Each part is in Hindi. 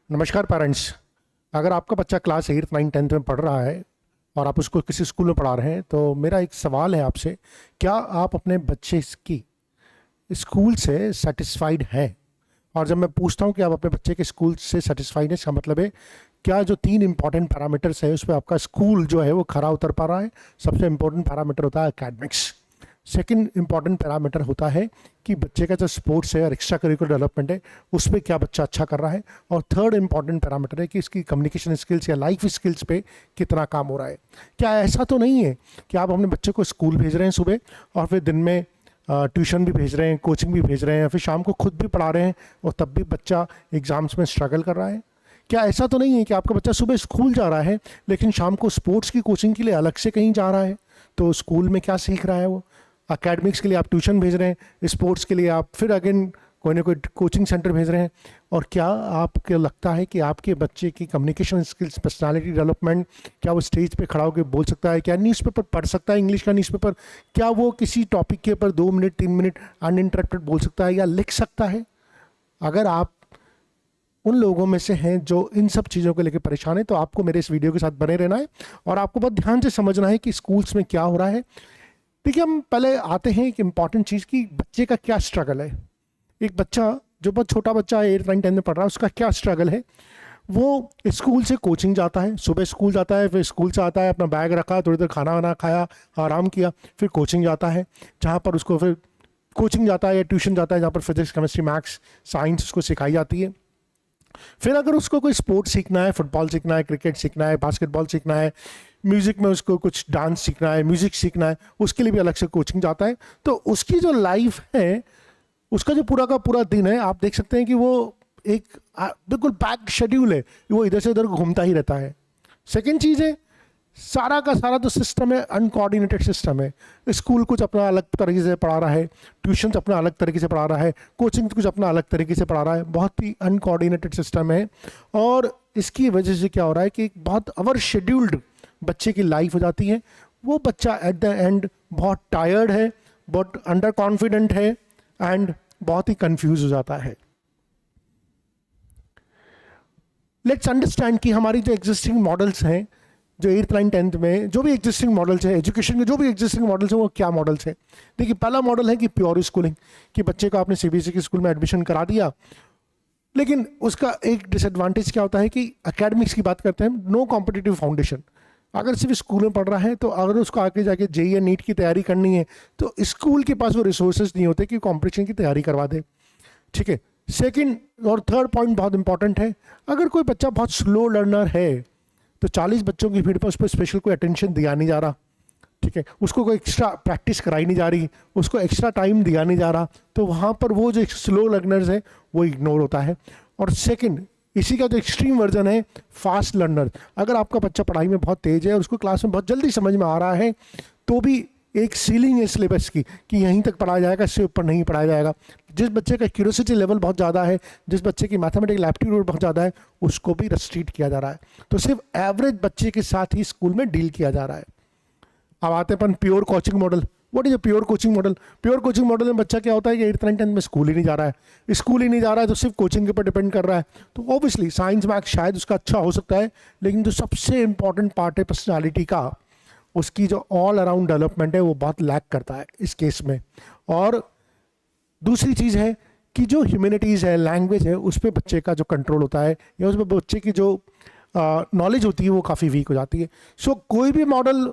नमस्कार पेरेंट्स। अगर आपका बच्चा क्लास 8 9 10th में पढ़ रहा है और आप उसको किसी स्कूल में पढ़ा रहे हैं तो मेरा एक सवाल है आपसे। क्या आप अपने बच्चे की स्कूल से सेटिस्फाइड हैं? और जब मैं पूछता हूँ कि आप अपने बच्चे के स्कूल से सेटिस्फाइड हैं, इसका मतलब है क्या जो 3 इंपॉर्टेंट पैरामीटर्स है उस पर आपका स्कूल जो है वो खरा उतर पा रहा है। सबसे इंपॉर्टेंट पैरामीटर होता है एकेडमिक्स। सेकंड इंपॉर्टेंट पैरामीटर होता है कि बच्चे का जो स्पोर्ट्स है और एक्स्ट्रा करिकुलर डेवलपमेंट है उस पर क्या बच्चा अच्छा कर रहा है। और थर्ड इंपॉर्टेंट पैरामीटर है कि इसकी कम्युनिकेशन स्किल्स या लाइफ स्किल्स पे कितना काम हो रहा है। क्या ऐसा तो नहीं है कि आप अपने बच्चे को स्कूल भेज रहे हैं सुबह और फिर दिन में ट्यूशन भी भेज रहे हैं, कोचिंग भी भेज रहे हैं, फिर शाम को खुद भी पढ़ा रहे हैं और तब भी बच्चा एग्जाम्स में स्ट्रगल कर रहा है? क्या ऐसा तो नहीं है कि आपका बच्चा सुबह स्कूल जा रहा है लेकिन शाम को स्पोर्ट्स की कोचिंग के लिए अलग से कहीं जा रहा है? तो स्कूल में क्या सीख रहा है वो? एकेडमिक्स के लिए आप ट्यूशन भेज रहे हैं, स्पोर्ट्स के लिए आप फिर अगेन कोई ना कोई कोचिंग सेंटर भेज रहे हैं। और क्या आपको लगता है कि आपके बच्चे की कम्युनिकेशन स्किल्स, पर्सनालिटी डेवलपमेंट, क्या वो स्टेज पे खड़ा होकर बोल सकता है? क्या न्यूज़पेपर पढ़ सकता है, इंग्लिश का न्यूज़पेपर? क्या वो किसी टॉपिक के ऊपर 2 मिनट 3 मिनट अनइंटरप्टेड बोल सकता है या लिख सकता है? अगर आप उन लोगों में से हैं जो इन सब चीज़ों को लेकर परेशान है तो आपको मेरे इस वीडियो के साथ बने रहना है और आपको बहुत ध्यान से समझना है कि स्कूल्स में क्या हो रहा है। देखिए, हम पहले आते हैं एक इंपॉर्टेंट चीज़ की बच्चे का क्या स्ट्रगल है। एक बच्चा जो बहुत छोटा बच्चा है 8 9 10 में पढ़ रहा है उसका क्या स्ट्रगल है। वो स्कूल से कोचिंग जाता है, सुबह स्कूल जाता है, फिर स्कूल से आता है, अपना बैग रखा, थोड़ी देर खाना वाना खाया, आराम किया, फिर कोचिंग जाता है जहाँ पर उसको फिर कोचिंग जाता है या ट्यूशन जाता है जहाँ पर फिजिक्स, केमिस्ट्री, मैथ्स, साइंस उसको सिखाई जाती है। फिर अगर उसको कोई स्पोर्ट्स सीखना है, फुटबॉल सीखना है, क्रिकेट सीखना है, बास्केटबॉल सीखना है, म्यूज़िक में उसको कुछ डांस सीखना है, म्यूज़िक सीखना है, उसके लिए भी अलग से कोचिंग जाता है। तो उसकी जो लाइफ है, उसका जो पूरा का पूरा दिन है, आप देख सकते हैं कि वो एक बिल्कुल पैक्ड शेड्यूल है, वो इधर से उधर घूमता ही रहता है। सेकेंड चीज़ है, सारा का सारा जो सिस्टम है अनकोऑर्डिनेटेड सिस्टम है। स्कूल कुछ अपना अलग तरीके से पढ़ा रहा है, ट्यूशन अपना अलग तरीके से पढ़ा रहा है, कोचिंग कुछ अपना अलग तरीके से पढ़ा रहा है, बहुत ही अनकोऑर्डिनेटेड सिस्टम है। और इसकी वजह से क्या हो रहा है कि एक बहुत ओवर शेड्यूल्ड बच्चे की लाइफ हो जाती है। वो बच्चा एट द एंड बहुत टायर्ड है, बहुत अंडर कॉन्फिडेंट है एंड बहुत ही कंफ्यूज हो जाता है। लेट्स अंडरस्टैंड कि हमारी जो एग्जिस्टिंग मॉडल्स हैं, जो 8 9 10th में जो भी एग्जिस्टिंग मॉडल्स हैं, एजुकेशन के जो भी एग्जिस्टिंग मॉडल्स हैं, वो क्या मॉडल्स हैं? देखिए, पहला मॉडल है कि प्योर स्कूलिंग, कि बच्चे को आपने सीबीएसई के स्कूल में एडमिशन करा दिया, लेकिन उसका एक डिसएडवांटेज क्या होता है कि एकेडमिक्स की बात करते हैं, नो कॉम्पिटिटिव फाउंडेशन। अगर सिर्फ स्कूल में पढ़ रहा है तो अगर उसको आगे जाके जेईई या नीट की तैयारी करनी है तो स्कूल के पास वो रिसोर्सेज नहीं होते कि कॉम्पिटिशन की तैयारी करवा दे। ठीक है। सेकंड और थर्ड पॉइंट बहुत इंपॉर्टेंट है। अगर कोई बच्चा बहुत स्लो लर्नर है तो 40 बच्चों की भीड़ पर उस पर स्पेशल कोई अटेंशन दिया नहीं जा रहा। ठीक है, उसको कोई एक्स्ट्रा प्रैक्टिस कराई नहीं जा रही, उसको एक्स्ट्रा टाइम दिया नहीं जा रहा, तो वहाँ पर वो जो स्लो लर्नर्स है वो इग्नोर होता है। और सेकंड, इसी का जो एक्सट्रीम वर्जन है फास्ट लर्नर। अगर आपका बच्चा पढ़ाई में बहुत तेज है और उसको क्लास में बहुत जल्दी समझ में आ रहा है तो भी एक सीलिंग है सिलेबस की कि यहीं तक पढ़ाया जाएगा, इससे ऊपर नहीं पढ़ाया जाएगा। जिस बच्चे का क्यूरियोसिटी लेवल बहुत ज़्यादा है, जिस बच्चे की मैथमेटिकल एप्टीट्यूड बहुत ज़्यादा है, उसको भी रेस्ट्रिक्ट किया जा रहा है। तो सिर्फ एवरेज बच्चे के साथ ही स्कूल में डील किया जा रहा है। अब आते हैं अपन pure coaching model. What is a pure coaching model? Pure coaching model में बच्चा क्या होता है कि 8 9 10 में स्कूल ही नहीं जा रहा है, स्कूल ही नहीं जा रहा है तो सिर्फ कोचिंग के ऊपर डिपेंड कर रहा है। तो ऑब्वियसली साइंस मैथ्स शायद उसका अच्छा हो सकता है, लेकिन जो सबसे इंपॉर्टेंट पार्ट है पर्सनालिटी का, उसकी जो ऑल अराउंड डेवलपमेंट है वो बहुत लैक करता है इस केस में। और दूसरी चीज़ है कि जो ह्यूमैनिटीज़ है, लैंग्वेज है, उस पर बच्चे का जो कंट्रोल होता है या उस पर बच्चे की जो नॉलेज होती है वो काफ़ी वीक हो जाती है। सो कोई भी मॉडल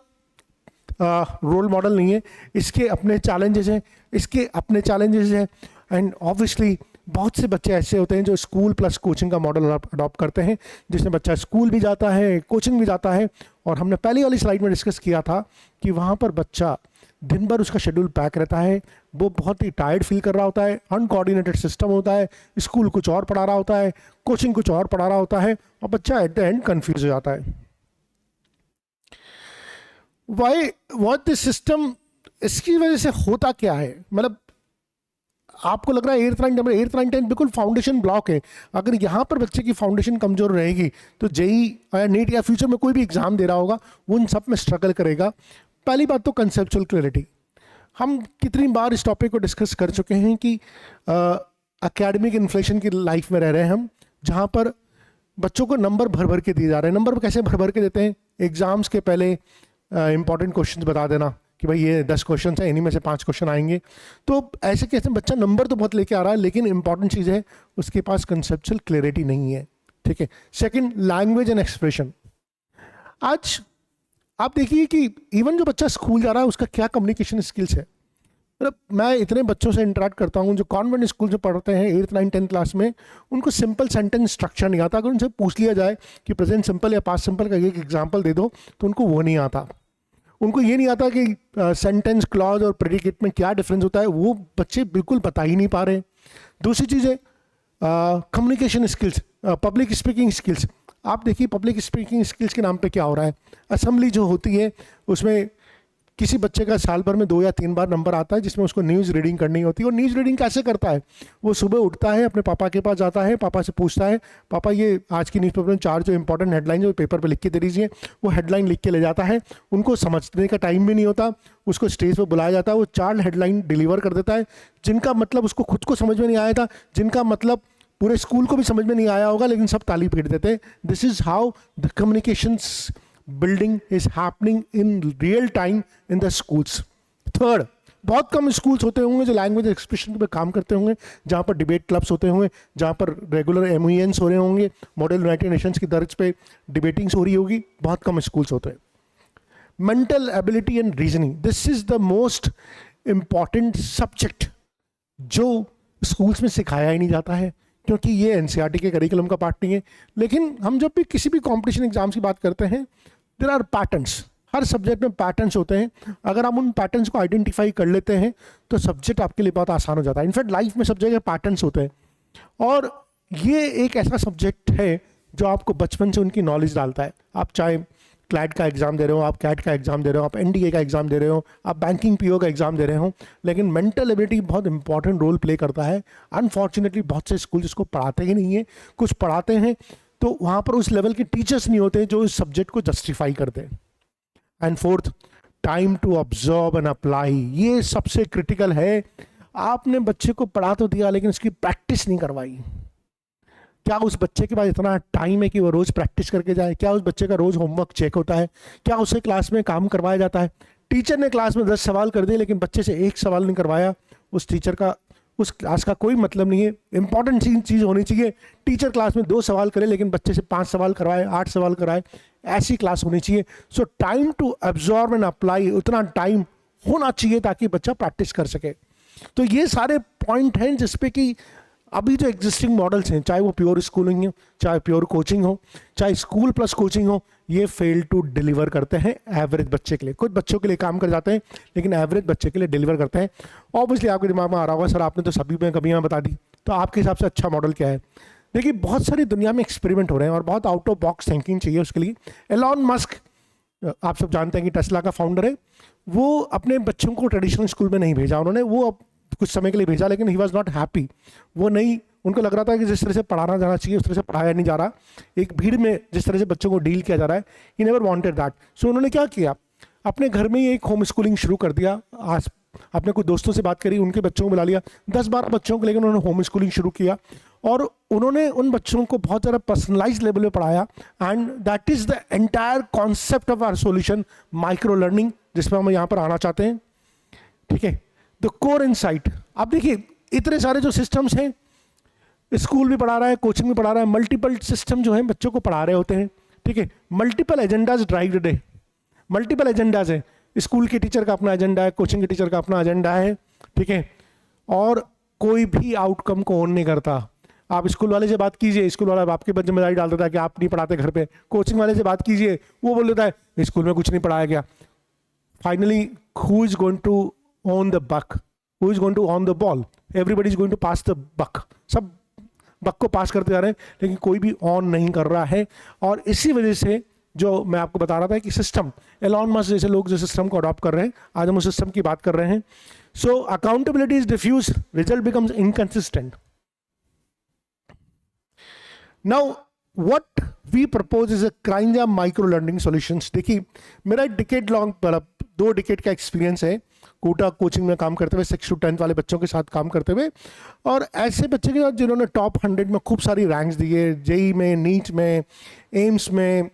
रोल मॉडल नहीं है, इसके अपने चैलेंजेस हैं, इसके अपने चैलेंजेस हैं। एंड ऑब्वियसली बहुत से बच्चे ऐसे होते हैं जो स्कूल प्लस कोचिंग का मॉडल अडॉप्ट करते हैं, जिसमें बच्चा स्कूल भी जाता है, कोचिंग भी जाता है। और हमने पहली वाली स्लाइड में डिस्कस किया था कि वहाँ पर बच्चा दिन भर उसका शेड्यूल पैक रहता है, वो बहुत ही टायर्ड फील कर रहा होता है, अनकोऑर्डिनेटेड सिस्टम होता है, स्कूल कुछ और पढ़ा रहा होता है, कोचिंग कुछ और पढ़ा रहा होता है, और बच्चा एट द एंड कन्फ्यूज हो जाता है। वाई वॉट दिस सिस्टम, इसकी वजह से होता क्या है? मतलब आपको लग रहा है 8th 9 10 बिल्कुल फाउंडेशन ब्लॉक है। अगर यहाँ पर बच्चे की फाउंडेशन कमजोर रहेगी तो जेई या नीट या फ्यूचर में कोई भी एग्जाम दे रहा होगा वो उन सब में स्ट्रगल करेगा। पहली बात तो कंसेप्चुअल क्लैरिटी। हम कितनी बार इस टॉपिक को डिस्कस कर चुके हैं कि एकेडमिक इन्फ्लेशन की लाइफ में रह रहे हैं हम, जहाँ पर बच्चों को नंबर भर भर के दिए जा रहे हैं। नंबर कैसे भर भर के देते हैं? एग्जाम्स के पहले इंपॉर्टेंट क्वेश्चंस बता देना कि भाई ये 10 क्वेश्चन है, इन्हीं में से 5 क्वेश्चन आएंगे। तो ऐसे कैसे बच्चा नंबर तो बहुत लेके आ रहा है, लेकिन इंपॉर्टेंट चीज़ है उसके पास कंसेप्चुअल क्लैरिटी नहीं है। ठीक है। Second, language and expression. आज आप देखिए कि इवन जो बच्चा स्कूल जा रहा है उसका क्या कम्युनिकेशन स्किल्स है। मतलब मैं इतने बच्चों से इंटरेक्ट करता हूँ जो कॉन्वेंट स्कूल से पढ़ते हैं 8th 9th 10th क्लास में, उनको सिंपल सेंटेंस स्ट्रक्चर नहीं आता। अगर उनसे पूछ लिया जाए कि प्रेजेंट सिंपल या पास्ट सिंपल का एक एग्जांपल दे दो तो उनको वो नहीं आता। उनको ये नहीं आता कि सेंटेंस, क्लॉज और प्रेडिकेट में क्या डिफरेंस होता है, वो बच्चे बिल्कुल बता ही नहीं पा रहे। दूसरी चीज़ है communication skills, public speaking skills. आप देखिए पब्लिक स्पीकिंग स्किल्स के नाम पे क्या हो रहा है। असेंबली जो होती है उसमें किसी बच्चे का साल भर में 2 या 3 बार नंबर आता है जिसमें उसको न्यूज़ रीडिंग करनी होती है। और न्यूज़ रीडिंग कैसे करता है? वो सुबह उठता है, अपने पापा के पास जाता है, पापा से पूछता है पापा ये आज की न्यूज़पेपर में 4 जो इंपॉर्टेंट हेडलाइन जो पेपर पे लिख के दे दीजिए। वो हेडलाइन लिख के ले जाता है, उनको समझने का टाइम भी नहीं होता, उसको स्टेज पर बुलाया जाता है, वो 4 हेडलाइन डिलीवर कर देता है जिनका मतलब उसको खुद को समझ में नहीं आया था, जिनका मतलब पूरे स्कूल को भी समझ में नहीं आया होगा, लेकिन सब ताली पीट देते हैं। This is how the communications building is happening in real time in the schools. Third, बहुत कम स्कूल्स होते होंगे जो लैंग्वेज एक्सप्रेशन पे काम करते होंगे, जहाँ पर डिबेट क्लब्स होते होंगे, जहाँ पर रेगुलर MUNs हो रहे होंगे, मॉडल यूनाइटेड नेशंस की दर्ज पे डिबेटिंग्स हो रही होगी। बहुत कम स्कूल्स होते हैं। Mental ability and reasoning, this is the most important subject जो स्कूल्स में सिखाया ही नहीं जाता है, क्योंकि ये NCERT के करिकुलम का पार्ट नहीं है। लेकिन हम जब भी किसी भी कॉम्पिटिशन एग्जाम्स की बात करते हैं, देयर आर पैटर्न्स। हर सब्जेक्ट में पैटर्न्स होते हैं। अगर हम उन पैटर्न्स को आइडेंटिफाई कर लेते हैं तो सब्जेक्ट आपके लिए बहुत आसान हो जाता है। इनफैक्ट लाइफ में सब जगह पैटर्न्स होते हैं, और ये एक ऐसा सब्जेक्ट है जो आपको बचपन से उनकी नॉलेज डालता है। आप चाहे क्लैट का एग्जाम दे रहे हो, आप कैट का एग्जाम दे रहे हो, आप NDA का एग्जाम दे रहे हो, आप बैंकिंग PO का एग्जाम दे रहे हो, लेकिन मेंटल एबिलिटी बहुत इंपॉर्टेंट रोल प्ले करता है। अनफॉर्चुनेटली बहुत से स्कूल जिसको पढ़ाते ही नहीं है, कुछ पढ़ाते हैं तो वहाँ पर उस लेवल के टीचर्स नहीं होते जो इस सब्जेक्ट को जस्टिफाई करते हैं। And fourth, time to observe and apply. ये सबसे क्रिटिकल है। आपने बच्चे को पढ़ा तो दिया लेकिन उसकी प्रैक्टिस नहीं करवाई। क्या उस बच्चे के पास इतना टाइम है कि वो रोज प्रैक्टिस करके जाए? क्या उस बच्चे का रोज होमवर्क चेक होता है? क्या उसे क्लास में काम करवाया जाता है? टीचर ने क्लास में 10 सवाल कर दिए लेकिन बच्चे से 1 सवाल नहीं करवाया, उस टीचर का उस क्लास का कोई मतलब नहीं है। इंपॉर्टेंट चीज़ होनी चाहिए, टीचर क्लास में 2 सवाल करे लेकिन बच्चे से 5 सवाल करवाए, 8 सवाल कराए, ऐसी क्लास होनी चाहिए। So time to absorb and apply, उतना टाइम होना चाहिए ताकि बच्चा प्रैक्टिस कर सके। तो ये सारे पॉइंट हैं जिसपे कि अभी जो एग्जिस्टिंग मॉडल्स हैं, चाहे वो प्योर स्कूलिंग हो, चाहे प्योर कोचिंग हो, चाहे स्कूल प्लस कोचिंग हो, ये फेल टू डिलीवर करते हैं एवरेज बच्चे के लिए। कुछ बच्चों के लिए काम कर जाते हैं लेकिन एवरेज बच्चे के लिए डिलीवर करते हैं। ऑब्वियसली आपके दिमाग में आ रहा होगा सर आपने तो सभी में कमियां बता दी, तो आपके हिसाब से अच्छा मॉडल क्या है? देखिए बहुत सारी दुनिया में एक्सपेरिमेंट हो रहे हैं और बहुत आउट ऑफ बॉक्स थिंकिंग चाहिए उसके लिए। एलॉन मस्क, आप सब जानते हैं कि टेस्ला का फाउंडर है, वो अपने बच्चों को ट्रेडिशनल स्कूल में नहीं भेजा। उन्होंने वो कुछ समय के लिए भेजा लेकिन ही वॉज नॉट हैप्पी। वो नहीं, उनको लग रहा था कि जिस तरह से पढ़ाना जाना चाहिए उस तरह से पढ़ाया नहीं जा रहा, एक भीड़ में जिस तरह से बच्चों को डील किया जा रहा है, ही नेवर वांटेड दैट। सो उन्होंने क्या किया, अपने घर में ही एक होम स्कूलिंग शुरू कर दिया। आज अपने कुछ दोस्तों से बात करी, उनके बच्चों को बुला लिया, 10-12 बच्चों को लेकर उन्होंने होम स्कूलिंग शुरू किया और उन्होंने उन बच्चों को बहुत ज़्यादा पर्सनलाइज लेवल पे पढ़ाया। And that is the entire concept of our solution, micro learning, जिसमें हम यहाँ पर आना चाहते हैं। ठीक है, द कोर इनसाइट। आप देखिए इतने सारे जो सिस्टम्स हैं, स्कूल भी पढ़ा रहा है, कोचिंग भी पढ़ा रहा है, मल्टीपल सिस्टम जो है बच्चों को पढ़ा रहे होते हैं। ठीक है, multiple agendas drive the day, multiple agendas है। स्कूल के टीचर का अपना एजेंडा है, कोचिंग के टीचर का अपना एजेंडा है। ठीक है, और कोई भी आउटकम को ऑन नहीं करता। आप स्कूल वाले से बात कीजिए, स्कूल वाला आपके पर जिम्मेदारी डाल देता है कि आप नहीं पढ़ाते घर पे। कोचिंग वाले से बात कीजिए, वो बोल देता है स्कूल में कुछ नहीं पढ़ाया गया। Finally who is going to on the buck, who is going to on the ball? Everybody is going to pass the buck. सब बक को पास करते जा रहे हैं लेकिन कोई भी ऑन नहीं कर रहा है। और इसी वजह से जो मैं आपको बता रहा था कि सिस्टम, एलॉन मस्क जैसे लोग जो सिस्टम को अडॉप्ट कर रहे हैं, आज हम उस सिस्टम की बात कर रहे हैं। So accountability is diffuse, result becomes inconsistent. Now what we propose is a kind of micro learning solutions. देखिए मेरा एक डिकेड लॉन्ग, 2 डिकेड का एक्सपीरियंस है कोटा कोचिंग में काम करते हुए 6 to 10 वाले बच्चों के साथ काम करते हुए, और ऐसे बच्चे के साथ जिन्होंने टॉप 100 में खूब सारी रैंक्स दिए, जेई में, नीट में, एम्स में,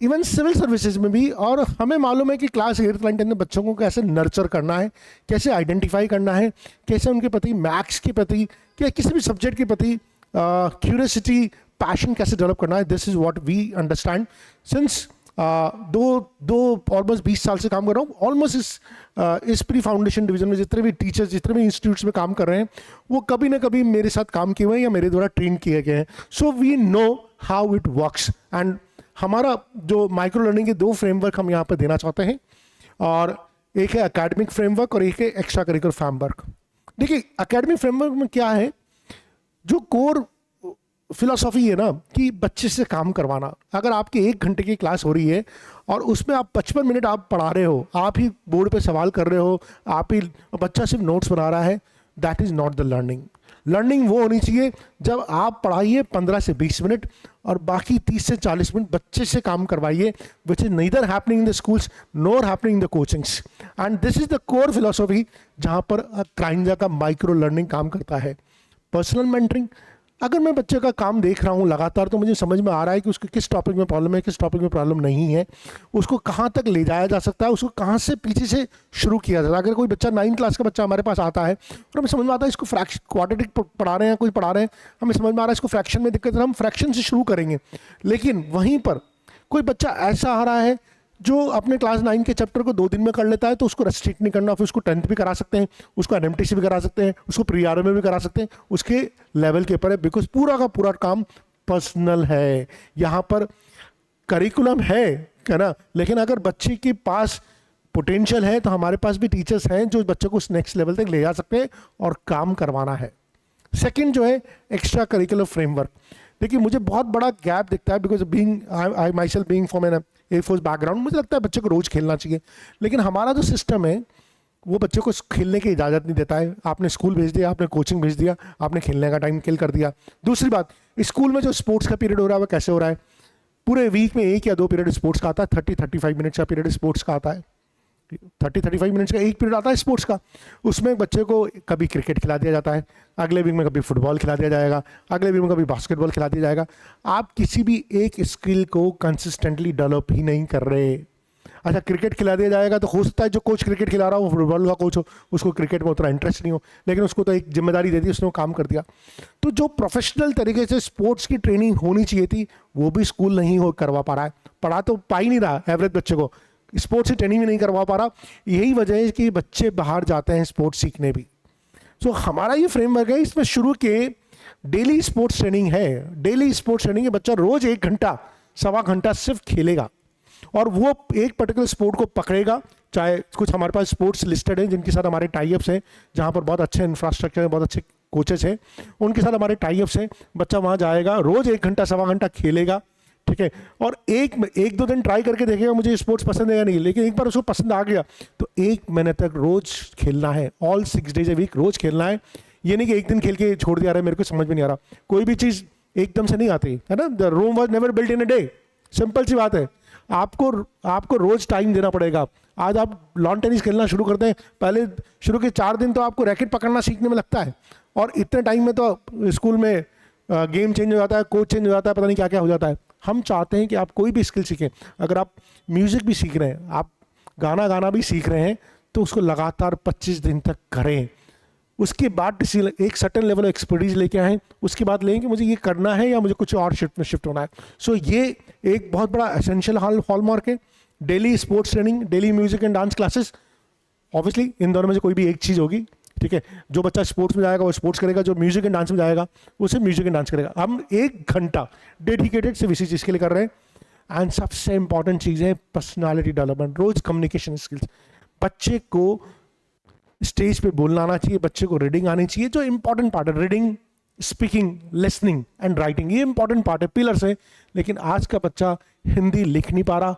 इवन सिविल सर्विसेज में भी। और हमें मालूम है कि क्लास 8th 9th 10th में बच्चों को कैसे नर्चर करना है, कैसे आइडेंटिफाई करना है, कैसे उनके प्रति, मैथ्स के प्रति या किसी भी सब्जेक्ट के प्रति क्यूरियोसिटी, पैशन कैसे डेवलप करना है। This is what we understand since though almost 20 साल से काम कर रहा हूँ। ऑलमोस्ट इस प्री फाउंडेशन डिवीजन में जितने भी टीचर्स, जितने भी इंस्टीट्यूट्स में काम कर रहे हैं, वो कभी ना कभी मेरे साथ काम किए हुए हैं या मेरे द्वारा ट्रेन किए गए हैं। So we know how it works. And हमारा जो माइक्रो लर्निंग के 2 फ्रेमवर्क हम यहाँ पर देना चाहते हैं, और एक है एकेडमिक फ्रेमवर्क और एक है एक्स्ट्रा करिकुलर फ्रेमवर्क। देखिए एकेडमिक फ्रेमवर्क में क्या है, जो कोर फिलॉसफी है ना कि बच्चे से काम करवाना। अगर आपकी 1 घंटे की क्लास हो रही है और उसमें आप 55 मिनट आप पढ़ा रहे हो, आप ही बोर्ड पे सवाल कर रहे हो, आप ही, बच्चा सिर्फ नोट्स बना रहा है, that is not the learning. Learning वो होनी चाहिए जब आप पढ़ाइए 15 से 20 मिनट और बाकी 30 से 40 मिनट बच्चे से काम करवाइए, which is neither happening in the schools nor happening in the coachings. And this is the core philosophy जहाँ पर क्राइंजा का माइक्रो लर्निंग काम करता है। पर्सनल मेंटरिंग, अगर मैं बच्चे का काम देख रहा हूँ लगातार, तो मुझे समझ में आ रहा है कि उसको किस टॉपिक में प्रॉब्लम है, किस टॉपिक में प्रॉब्लम नहीं है, उसको कहाँ तक ले जाया जा सकता है, उसको कहाँ से पीछे से शुरू किया जाता है। अगर कोई बच्चा 9th क्लास का बच्चा हमारे पास आता है और हमें समझ में आता है इसको फ्रैक्शन, क्वाड्रेटिक पढ़ा रहे हैं, कोई पढ़ा रहे हैं, हमें समझ में आ रहा है इसको फ्रैक्शन में दिक्कत है, हम फ्रैक्शन से शुरू करेंगे। लेकिन वहीं पर कोई बच्चा ऐसा आ रहा है जो अपने क्लास 9 के चैप्टर को 2 दिन में कर लेता है, तो उसको रेस्ट्रिक्ट नहीं करना, फिर उसको 10th भी करा सकते हैं, उसको एनएमटीसी भी करा सकते हैं, उसको प्री आर में भी करा सकते हैं, उसके लेवल के ऊपर है, बिकॉज पूरा का पूरा काम पर्सनल है। यहाँ पर करिकुलम है ना, लेकिन अगर बच्चे के पास पोटेंशियल है तो हमारे पास भी टीचर्स हैं जो बच्चों को उस नेक्स्ट लेवल तक ले जा सकते हैं और काम करवाना है। सेकेंड जो है एक्स्ट्रा करिकुलर फ्रेमवर्क। देखिए मुझे बहुत बड़ा गैप दिखता है, because being I my self being from N air force background, मुझे लगता है बच्चे को रोज खेलना चाहिए, लेकिन हमारा जो सिस्टम है वो बच्चे को खेलने की इजाज़त नहीं देता है। आपने स्कूल भेज दिया, आपने कोचिंग भेज दिया, आपने खेलने का टाइम किल कर दिया। दूसरी बात, स्कूल में जो स्पोर्ट्स का पीरियड हो रहा है वो कैसे हो रहा है, पूरे वीक में 1 या 2 पीरियड स्पोर्ट्स का आता है, 30-35 मिनट्स का पीरियड स्पोर्ट्स का आता है, 30-35 मिनट्स का एक पीरियड आता है स्पोर्ट्स का। उसमें बच्चे को कभी क्रिकेट खिला दिया जाता है, अगले वीक में कभी फुटबॉल खिला दिया जाएगा, अगले वीक में कभी बास्केटबॉल खिला दिया जाएगा। आप किसी भी एक स्किल को कंसिस्टेंटली डेवलप ही नहीं कर रहे। अच्छा क्रिकेट खिला दिया जाएगा तो हो सकता है जो कोच क्रिकेट खिला रहा हो वो फुटबॉल का कोच हो, उसको क्रिकेट में उतना इंटरेस्ट नहीं हो, लेकिन उसको तो एक जिम्मेदारी दे दी, उसने वो काम कर दिया। तो जो प्रोफेशनल तरीके से स्पोर्ट्स की ट्रेनिंग होनी चाहिए थी वो भी स्कूल नहीं हो करवा पा रहा है, पढ़ा तो पा ही नहीं रहा, एवरेज बच्चे को स्पोर्ट्स की ट्रेनिंग भी नहीं करवा पा रहा। यही वजह है कि बच्चे बाहर जाते हैं स्पोर्ट्स सीखने भी। तो हमारा ये फ्रेमवर्क है, इसमें शुरू के डेली स्पोर्ट्स ट्रेनिंग है। डेली स्पोर्ट्स ट्रेनिंग है, बच्चा रोज 1 घंटा 1.25 घंटा सिर्फ खेलेगा और वो एक पर्टिकुलर स्पोर्ट को पकड़ेगा। चाहे कुछ हमारे पास स्पोर्ट्स लिस्टेड हैं जिनके साथ हमारे टाई-अप्स हैं, जहाँ पर बहुत अच्छे इंफ्रास्ट्रक्चर है, बहुत अच्छे कोचेस हैं, उनके साथ हमारे टाई-अप्स हैं। बच्चा वहाँ जाएगा, रोज 1 घंटा 1.25 घंटा खेलेगा, ठीक है, और एक 2 दिन ट्राई करके देखेगा मुझे स्पोर्ट्स पसंद है या नहीं, लेकिन एक बार उसको पसंद आ गया तो 1 महीने तक रोज खेलना है, ऑल 6 डेज ए वीक रोज खेलना है। ये नहीं कि एक दिन खेल के छोड़ दिया रहा है, मेरे को समझ में नहीं आ रहा। कोई भी चीज़ एकदम से नहीं आती है ना, the Rome was never built in a day, simple सी बात है। आपको रोज टाइम देना पड़ेगा। आज आप लॉन टेनिस खेलना शुरू करते हैं, पहले शुरू के 4 दिन तो आपको रैकेट पकड़ना सीखने में लगता है, और इतने टाइम में तो स्कूल में गेम चेंज हो जाता है, कोच चेंज हो जाता है, पता नहीं क्या क्या हो जाता है। हम चाहते हैं कि आप कोई भी स्किल सीखें, अगर आप म्यूज़िक भी सीख रहे हैं, आप गाना भी सीख रहे हैं, तो उसको लगातार 25 दिन तक करें। उसके बाद एक सर्टेन लेवल ऑफ एक्सपर्टीज लेके आएँ, उसके बाद लें कि मुझे ये करना है या मुझे कुछ और शिफ्ट में शिफ्ट होना है। सो ये एक बहुत बड़ा एसेंशियल हॉलमार्क है। Daily sports training, daily music and dance classes, obviously इन दोनों में से कोई भी एक चीज़ होगी, ठीक है। जो बच्चा स्पोर्ट्स में जाएगा वो स्पोर्ट्स करेगा, जो म्यूजिक एंड डांस में जाएगा वो सिर्फ म्यूजिक एंड डांस करेगा। हम 1 घंटा डेडिकेटेड सिर्फ इसी चीज़ के लिए कर रहे हैं। एंड सबसे इंपॉर्टेंट चीज़ है पर्सनालिटी डेवलपमेंट, रोज कम्युनिकेशन स्किल्स। बच्चे को स्टेज पे बोलना आना चाहिए, बच्चे को रीडिंग आनी चाहिए, जो इंपॉर्टेंट पार्ट है, reading, speaking, listening and writing, ये इंपॉर्टेंट पार्ट है, पिलर्स है। लेकिन आज का बच्चा हिंदी लिख नहीं पा रहा,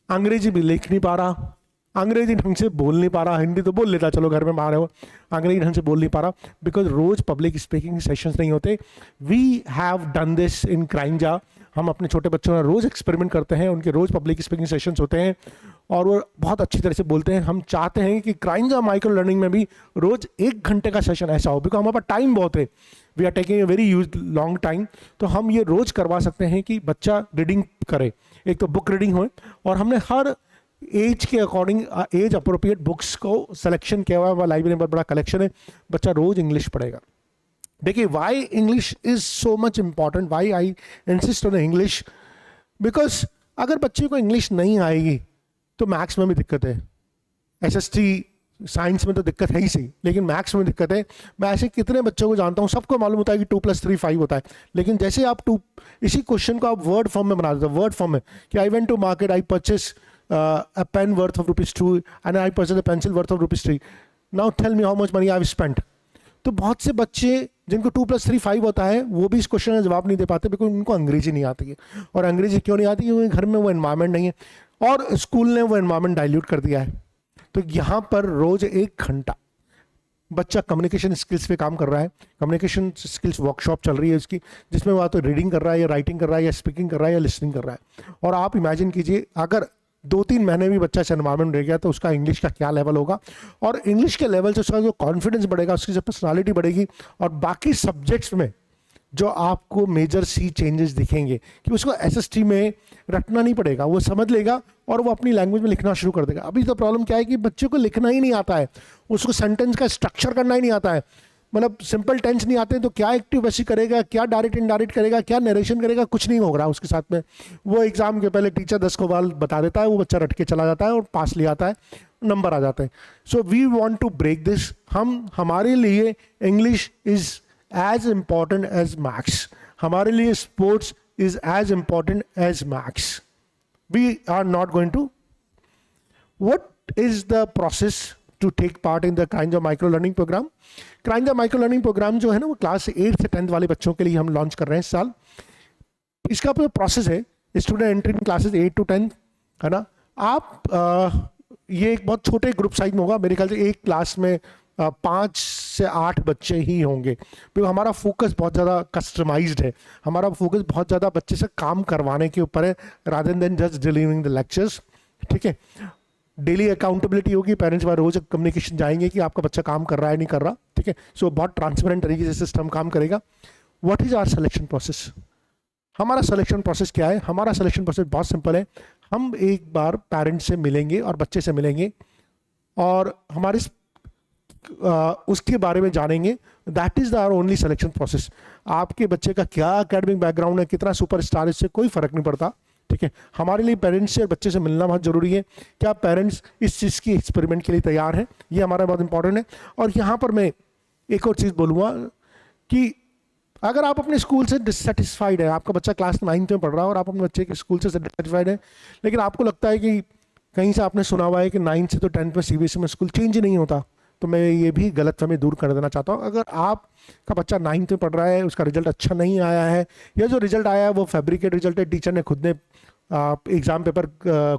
अंग्रेजी भी लिख नहीं पा रहा, अंग्रेजी ढंग से बोल नहीं पा रहा, हिंदी तो बोल लेता चलो घर में बाहर हो, अंग्रेजी ढंग से बोल नहीं पा रहा, बिकॉज रोज पब्लिक स्पीकिंग सेशंस नहीं होते। We have done this in क्राइंजा। हम अपने छोटे बच्चों में रोज एक्सपेरिमेंट करते हैं, उनके रोज पब्लिक स्पीकिंग सेशंस होते हैं, और वो बहुत अच्छी तरह से बोलते हैं। हम चाहते हैं कि क्राइंजा माइक्रो लर्निंग में भी रोज 1 घंटे का सेशन ऐसा हो, बिकॉज हमारे पास टाइम बहुत है, we are taking a very huge long time. तो हम ये रोज करवा सकते हैं कि बच्चा रीडिंग करे, एक तो बुक रीडिंग हो, और हमने हर एज के अकॉर्डिंग एज अप्रोप्रिएट बुक्स को सिलेक्शन किया हुआ है। लाइब्रेरी में बहुत बड़ा कलेक्शन है, बच्चा रोज इंग्लिश पढ़ेगा। देखिए why English is so much important, why I insist on English, because अगर बच्चे को इंग्लिश नहीं आएगी तो मैथ्स में भी दिक्कत है, एसएसटी साइंस में तो दिक्कत है ही सही, लेकिन मैथ्स में दिक्कत है। मैं ऐसे कितने बच्चों को जानता हूँ, सबको मालूम होता है कि 2+3 5 होता है, लेकिन जैसे आप इसी क्वेश्चन को आप वर्ड फॉर्म में बना देते हो, वर्ड फॉर्म में कि I went to market, I purchase a pen worth of ₹2 and I purchased a pencil worth of ₹3. Now tell me how much money I've spent. तो बहुत से बच्चे जिनको 2+3 5 होता है वो भी इस क्वेश्चन का जवाब नहीं दे पाते, बिकॉज उनको अंग्रेजी नहीं आती है। और अंग्रेजी क्यों नहीं आती? क्योंकि घर में वो एनवायरनमेंट नहीं है और स्कूल ने वो एनवायरनमेंट डाइल्यूट कर दिया है। तो यहाँ पर रोज 1 घंटा बच्चा कम्युनिकेशन स्किल्स पे काम कर रहा है। कम्युनिकेशन स्किल्स वर्कशॉप चल रही है उसकी, जिसमें वो तो रीडिंग कर रहा है या राइटिंग कर रहा है या स्पीकिंग कर रहा है या लिसनिंग कर रहा है। और आप इमेजिन कीजिए अगर 2-3 महीने भी बच्चा इस एनवायरमेंट रह गया तो उसका इंग्लिश का क्या लेवल होगा, और इंग्लिश के लेवल से उसका जो कॉन्फिडेंस बढ़ेगा, उसकी जो पर्सनालिटी बढ़ेगी, और बाकी सब्जेक्ट्स में जो आपको मेजर सी चेंजेस दिखेंगे कि उसको एसएसटी में रटना नहीं पड़ेगा, वो समझ लेगा और वो अपनी लैंग्वेज में लिखना शुरू कर देगा। अभी तो प्रॉब्लम क्या है कि बच्चे को लिखना ही नहीं आता है, उसको सेंटेंस का स्ट्रक्चर करना ही नहीं आता है, मतलब सिंपल टेंस नहीं आते, तो क्या एक्टिव वैसी करेगा, क्या डायरेक्ट इनडायरेक्ट करेगा, क्या नरेशन करेगा, कुछ नहीं हो रहा उसके साथ में। वो एग्जाम के पहले टीचर 10 सवाल बता देता है, वो बच्चा रट के चला जाता है और पास ले आता है, नंबर आ जाते हैं। So we want to break this. हमारे लिए English is as important as maths, हमारे लिए sports is as important as maths. We are not going to, what is the process to take part in the क्राइंजा माइक्रो लर्निंग प्रोग्राम? क्राइंजा माइक्रो लर्निंग प्रोग्राम जो है ना, वो क्लास 8 से 10th वाले बच्चों के लिए हम लॉन्च कर रहे हैं इस साल। इसका जो प्रोसेस है, student entry in classes 8 to 10, है ना। आप ये एक बहुत छोटे ग्रुप साइज में होगा, मेरे ख्याल से एक क्लास में 5 से 8 बच्चे ही होंगे, क्योंकि हमारा फोकस बहुत ज़्यादा कस्टमाइज्ड है, हमारा फोकस बहुत ज़्यादा बच्चे से काम करवाने के ऊपर है, rather than just delivering the lectures. ठीक है, डेली अकाउंटेबिलिटी होगी, पेरेंट्स बार रोज कम्युनिकेशन जाएंगे कि आपका बच्चा काम कर रहा है नहीं कर रहा। ठीक है, सो बहुत ट्रांसपेरेंट तरीके से सिस्टम काम करेगा। What is our selection process? हमारा सिलेक्शन प्रोसेस क्या है? हमारा सिलेक्शन प्रोसेस बहुत सिंपल है। हम एक बार पेरेंट्स से मिलेंगे और बच्चे से मिलेंगे और हमारे उसके बारे में जानेंगे। That is our only selection process. आपके बच्चे का क्या एकेडमिक बैकग्राउंड है, कितना सुपरस्टार, इससे कोई फर्क नहीं पड़ता। ठीक है, हमारे लिए पेरेंट्स से और बच्चे से मिलना बहुत जरूरी है। क्या पेरेंट्स इस चीज़ की एक्सपेरिमेंट के लिए तैयार हैं, ये हमारा बहुत इंपॉर्टेंट है। और यहाँ पर मैं एक और चीज़ बोलूँगा कि अगर आप अपने स्कूल से डिससेटिस्फाइड है, आपका बच्चा क्लास 9th में पढ़ रहा है और आप अपने बच्चे के स्कूल से डिससेटिस्फाइड है, लेकिन आपको लगता है कि कहीं से आपने सुना हुआ है कि 9th से तो 10th में सीबीएसई में स्कूल चेंज ही नहीं होता, तो मैं ये भी गलतफहमी दूर कर देना चाहता हूँ। अगर आपका बच्चा 9th में पढ़ रहा है, उसका रिजल्ट अच्छा नहीं आया है, या जो रिजल्ट आया है वो फैब्रिकेट रिजल्ट है, टीचर ने खुद ने एग्जाम पेपर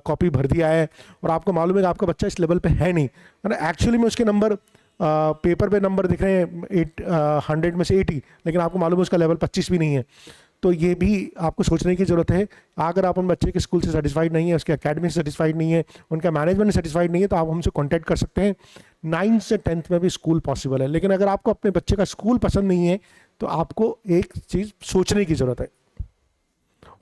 कॉपी भर दिया है और आपको मालूम है कि आपका बच्चा इस लेवल पे है नहीं, एक्चुअली में उसके नंबर पेपर पे नंबर दिख रहे हैं 100 में से 80, लेकिन आपको मालूम है उसका लेवल 25 भी नहीं है, तो ये भी आपको सोचने की ज़रूरत है। अगर आप उन बच्चे के स्कूल से सेटिस्फाइड नहीं है, उसके एकेडमिक से सेटिस्फाइड नहीं है, उनका मैनेजमेंट सेटिस्फाइड नहीं है, तो आप हमसे कॉन्टैक्ट कर सकते हैं। 9th से 10th में भी स्कूल पॉसिबल है, लेकिन अगर आपको अपने बच्चे का स्कूल पसंद नहीं है तो आपको एक चीज़ सोचने की ज़रूरत है।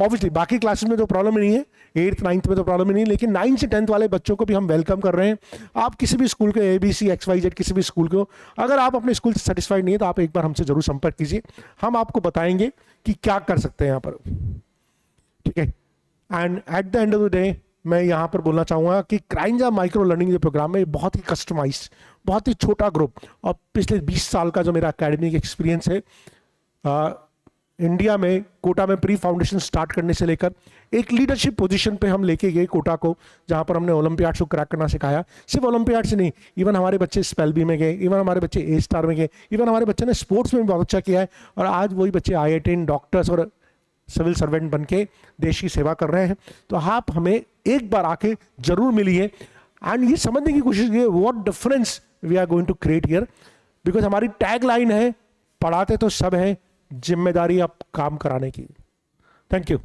ऑब्वियसली बाकी क्लासेस में तो प्रॉब्लम नहीं है, 8th 9th में तो प्रॉब्लम नहीं है, लेकिन 9th से 10th वाले बच्चों को भी हम वेलकम कर रहे हैं। आप किसी भी स्कूल के ABC XYZ किसी भी स्कूल के हो, अगर आप अपने स्कूल से सेटिस्फाइड नहीं है तो आप एक बार हमसे जरूर संपर्क कीजिए, हम आपको बताएंगे कि क्या कर सकते हैं यहाँ पर। ठीक है, and at the end of the day मैं यहाँ पर बोलना चाहूँगा कि क्राइंजा माइक्रो लर्निंग प्रोग्राम में बहुत ही कस्टमाइज्ड, बहुत ही छोटा ग्रुप, और पिछले 20 साल का जो मेरा एकेडमिक एक्सपीरियंस है, इंडिया में कोटा में प्री फाउंडेशन स्टार्ट करने से लेकर एक लीडरशिप पोजीशन पे हम लेके गए कोटा को, जहाँ पर हमने ओलंपियाड्स को क्रैक करना सिखाया। सिर्फ ओलंपियाड से नहीं, इवन हमारे बच्चे स्पेल बी में गए, इवन हमारे बच्चे ए स्टार में गए, इवन हमारे बच्चे ने स्पोर्ट्स में भी बहुत अच्छा किया है, और आज वही बच्चे IIT डॉक्टर्स और सिविल सर्वेंट बन के देश की सेवा कर रहे हैं। तो आप हमें एक बार आके जरूर मिलिए एंड ये समझने की कोशिश कीजिए what difference we are going to create here, because हमारी टैग लाइन है, पढ़ाते तो सब हैं, जिम्मेदारी आप काम कराने की। Thank you.